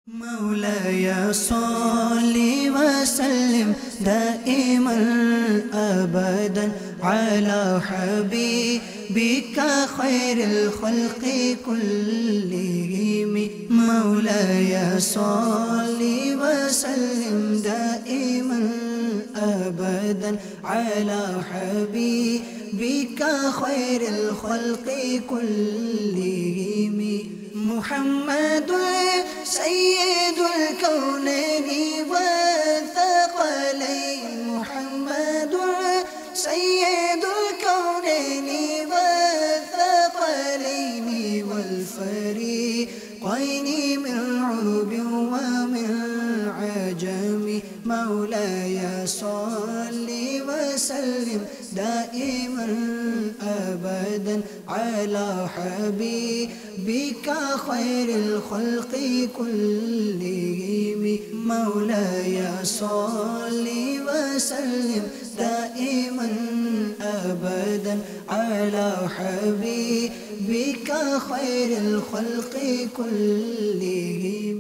मौलाया सल्लि वसल्लिम दाइमन अबदन अला हबीबिका खैरिल खल्क़ि कुल्लिहिम। मौलाया सल्लि वसल्लिम दाइमन अबदन अला हबीबिका खैरिल खल्क़ि कुल्लिहिम। मुहम्मदुल सय्यदुल कौनैनि वत्थक़लैन। मुहम्मदुल सय्यदुल कौनैनि वत्थक़लैन वल फ़रीक़ैन मिन उरब व मिन अजम। मौलाया सल्लि वसल्लिम दाइमन अबदन अला हबीबिका खैरिल खल्क़ि कुल्लिहिम। मौलाया सल्लि वसल्लिम दाइमन अबदन अला हबीबिका खैरिल खल्क़ि कुल्लिहिम।